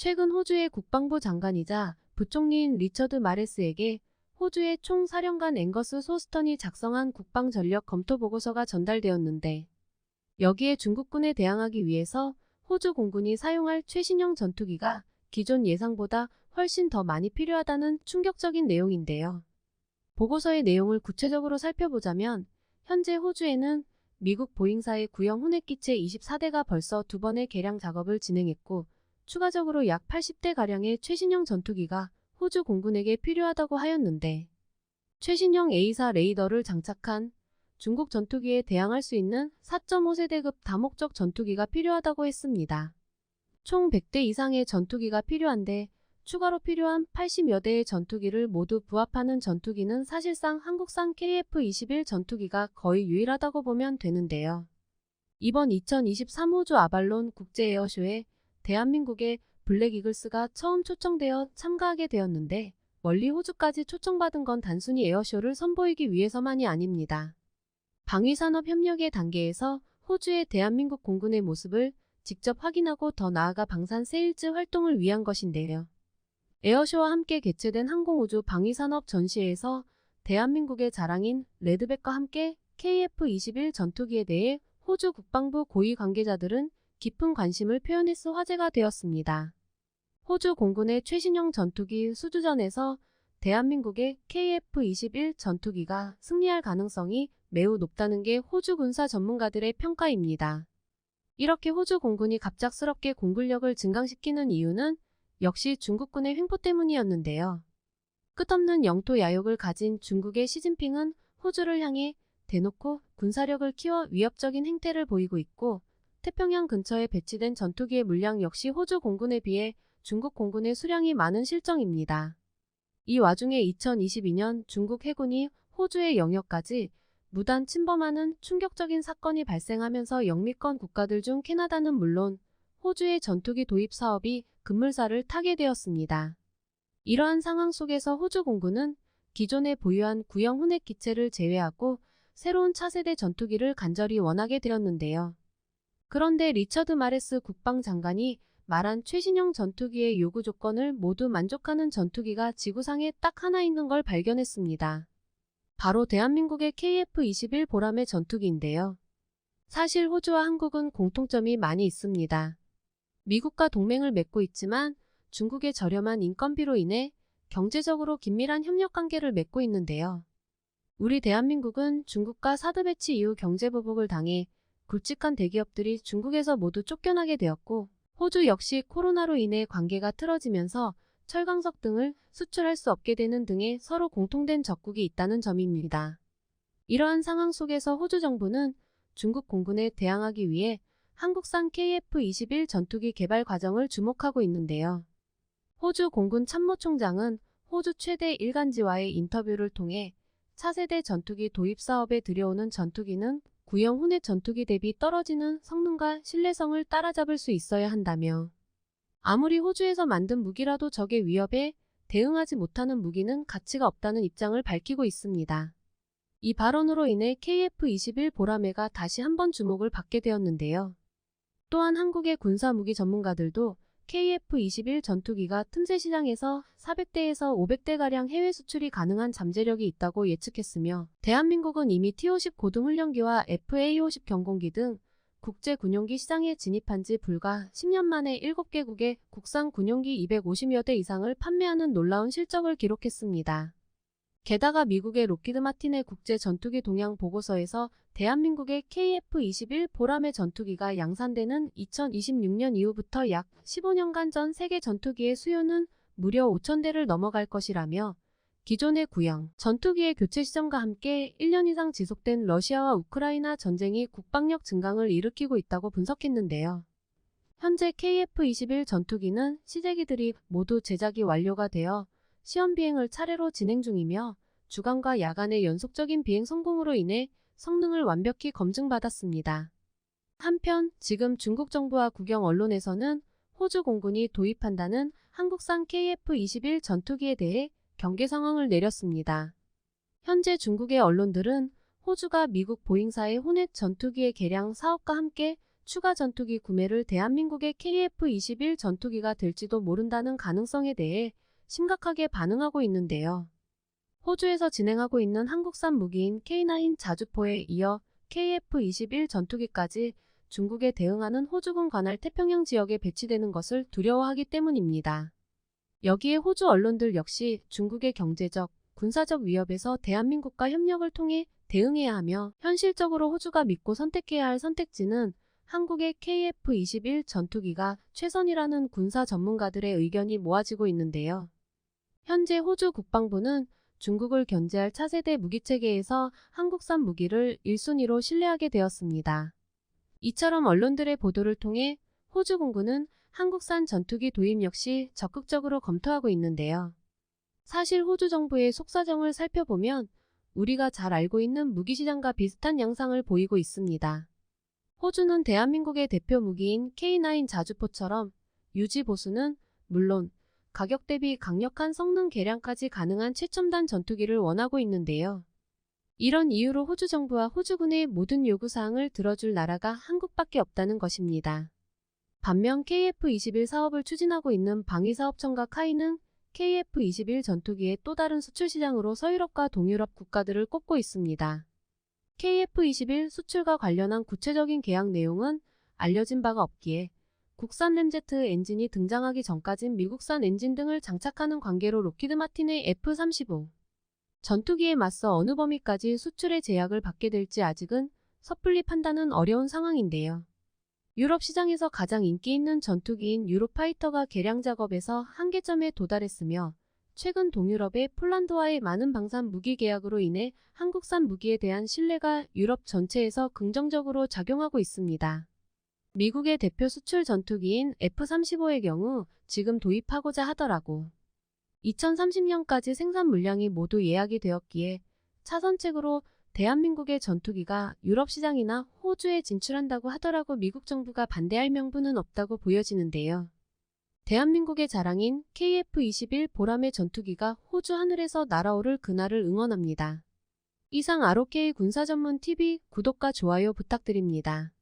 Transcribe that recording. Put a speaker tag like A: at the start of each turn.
A: 최근 호주의 국방부 장관이자 부총리인 리처드 마레스에게 호주의 총사령관 앵거스 소스턴이 작성한 국방전력 검토 보고서가 전달되었는데, 여기에 중국군에 대항하기 위해서 호주 공군이 사용할 최신형 전투기가 기존 예상보다 훨씬 더 많이 필요하다는 충격적인 내용인데요. 보고서의 내용을 구체적으로 살펴보자면, 현재 호주에는 미국 보잉사의 구형 혼액기체 24대가 벌써 2번의 개량 작업을 진행했고, 추가적으로 약 80대가량의 최신형 전투기가 호주 공군에게 필요하다고 하였는데, 최신형 A4 레이더를 장착한 중국 전투기에 대항할 수 있는 4.5세대급 다목적 전투기가 필요하다고 했습니다. 총 100대 이상의 전투기가 필요한데, 추가로 필요한 80여 대의 전투기를 모두 부합하는 전투기는 사실상 한국산 KF-21 전투기가 거의 유일하다고 보면 되는데요. 이번 2023 호주 아발론 국제에어쇼에 대한민국의 블랙 이글스가 처음 초청되어 참가하게 되었는데, 멀리 호주까지 초청받은 건 단순히 에어쇼를 선보이기 위해서만이 아닙니다. 방위산업 협력의 단계에서 호주의 대한민국 공군의 모습을 직접 확인하고 더 나아가 방산 세일즈 활동을 위한 것인데요. 에어쇼와 함께 개최된 항공우주 방위산업 전시회에서 대한민국의 자랑인 레드백과 함께 KF-21 전투기에 대해 호주 국방부 고위 관계자들은 깊은 관심을 표현해서 화제가 되었습니다. 호주 공군의 최신형 전투기 수주전에서 대한민국의 KF-21 전투기가 승리할 가능성이 매우 높다는 게 호주 군사 전문가들의 평가입니다. 이렇게 호주 공군이 갑작스럽게 공군력을 증강시키는 이유는 역시 중국군의 횡포 때문이었는데요. 끝없는 영토 야욕을 가진 중국의 시진핑은 호주를 향해 대놓고 군사력을 키워 위협적인 행태를 보이고 있고, 태평양 근처에 배치된 전투기의 물량 역시 호주 공군에 비해 중국 공군의 수량이 많은 실정입니다. 이 와중에 2022년 중국 해군이 호주의 영역까지 무단 침범하는 충격적인 사건이 발생하면서 영미권 국가들 중 캐나다는 물론 호주의 전투기 도입 사업이 급물살을 타게 되었습니다. 이러한 상황 속에서 호주 공군은 기존에 보유한 구형 혼액 기체를 제외하고 새로운 차세대 전투기를 간절히 원하게 되었는데요. 그런데 리처드 마레스 국방장관이 말한 최신형 전투기의 요구 조건을 모두 만족하는 전투기가 지구상에 딱 하나 있는 걸 발견했습니다. 바로 대한민국의 KF-21 보람의 전투기인데요. 사실 호주와 한국은 공통점이 많이 있습니다. 미국과 동맹을 맺고 있지만 중국의 저렴한 인건비로 인해 경제적으로 긴밀한 협력 관계를 맺고 있는데요. 우리 대한민국은 중국과 사드 배치 이후 경제 보복을 당해 굵직한 대기업들이 중국에서 모두 쫓겨나게 되었고, 호주 역시 코로나로 인해 관계가 틀어지면서 철강석 등을 수출할 수 없게 되는 등의 서로 공통된 적국이 있다는 점입니다. 이러한 상황 속에서 호주 정부는 중국 공군에 대항하기 위해 한국산 KF-21 전투기 개발 과정을 주목하고 있는데요. 호주 공군 참모총장은 호주 최대 일간지와의 인터뷰를 통해 차세대 전투기 도입 사업에 들여오는 전투기는 구형 혼액 전투기 대비 떨어지는 성능과 신뢰성을 따라잡을 수 있어야 한다며, 아무리 호주에서 만든 무기라도 적의 위협에 대응하지 못하는 무기는 가치가 없다는 입장을 밝히고 있습니다. 이 발언으로 인해 KF-21 보라매가 다시 한번 주목을 받게 되었는데요. 또한 한국의 군사무기 전문가들도 KF-21 전투기가 틈새 시장에서 400대에서 500대가량 해외 수출이 가능한 잠재력이 있다고 예측했으며, 대한민국은 이미 T-50 고등훈련기와 FA-50 경공기 등 국제 군용기 시장에 진입한 지 불과 10년 만에 7개국의 국산 군용기 250여 대 이상을 판매하는 놀라운 실적을 기록했습니다. 게다가 미국의 록히드 마틴의 국제 전투기 동향 보고서에서 대한민국의 KF-21 보라매 전투기가 양산되는 2026년 이후부터 약 15년간 전 세계 전투기의 수요는 무려 5,000대를 넘어갈 것이라며, 기존의 구형 전투기의 교체 시점과 함께 1년 이상 지속된 러시아와 우크라이나 전쟁이 국방력 증강을 일으키고 있다고 분석했는데요. 현재 KF-21 전투기는 시제기들이 모두 제작이 완료가 되어 시험 비행을 차례로 진행 중이며, 주간과 야간의 연속적인 비행 성공으로 인해 성능을 완벽히 검증받았습니다. 한편 지금 중국 정부와 국영 언론에서는 호주 공군이 도입한다는 한국산 KF-21 전투기에 대해 경계 상황을 내렸습니다. 현재 중국의 언론들은 호주가 미국 보잉사의 혼액 전투기의 개량 사업과 함께 추가 전투기 구매를 대한민국의 KF-21 전투기가 될지도 모른다는 가능성에 대해 심각하게 반응하고 있는데요. 호주에서 진행하고 있는 한국산 무기인 K9 자주포에 이어 KF-21 전투기까지 중국에 대응하는 호주군 관할 태평양 지역에 배치되는 것을 두려워하기 때문입니다. 여기에 호주 언론들 역시 중국의 경제적, 군사적 위협에서 대한민국과 협력을 통해 대응해야 하며 현실적으로 호주가 믿고 선택해야 할 선택지는 한국의 KF-21 전투기가 최선이라는 군사 전문가들의 의견이 모아지고 있는데요. 현재 호주 국방부는 중국을 견제할 차세대 무기체계에서 한국산 무기를 1순위로 신뢰하게 되었습니다. 이처럼 언론들의 보도를 통해 호주 공군은 한국산 전투기 도입 역시 적극적으로 검토하고 있는데요. 사실 호주 정부의 속사정을 살펴보면 우리가 잘 알고 있는 무기시장과 비슷한 양상을 보이고 있습니다. 호주는 대한민국의 대표 무기인 K9 자주포처럼 유지 보수는 물론 가격 대비 강력한 성능 개량까지 가능한 최첨단 전투기를 원하고 있는데요. 이런 이유로 호주 정부와 호주군의 모든 요구사항을 들어줄 나라가 한국밖에 없다는 것입니다. 반면 KF-21 사업을 추진하고 있는 방위사업청과 카이는 KF-21 전투기의 또 다른 수출 시장으로 서유럽과 동유럽 국가들을 꼽고 있습니다. KF-21 수출과 관련한 구체적인 계약 내용은 알려진 바가 없기에 국산 램제트 엔진이 등장하기 전까진 미국산 엔진 등을 장착하는 관계로 록히드 마틴의 F-35 전투기에 맞서 어느 범위까지 수출의 제약을 받게 될지 아직은 섣불리 판단은 어려운 상황인데요. 유럽 시장에서 가장 인기 있는 전투기인 유로파이터가 개량 작업에서 한계점에 도달했으며 최근 동유럽의 폴란드와의 많은 방산 무기 계약으로 인해 한국산 무기에 대한 신뢰가 유럽 전체에서 긍정적으로 작용하고 있습니다. 미국의 대표 수출 전투기인 F-35의 경우 지금 도입하고자 하더라고 2030년까지 생산 물량이 모두 예약이 되었기에 차선책으로 대한민국의 전투기가 유럽 시장이나 호주에 진출한다고 하더라도 미국 정부가 반대할 명분은 없다고 보여지는데요. 대한민국의 자랑인 KF-21 보람의 전투기가 호주 하늘에서 날아오를 그날을 응원합니다. 이상 ROK 군사전문TV 구독과 좋아요 부탁드립니다.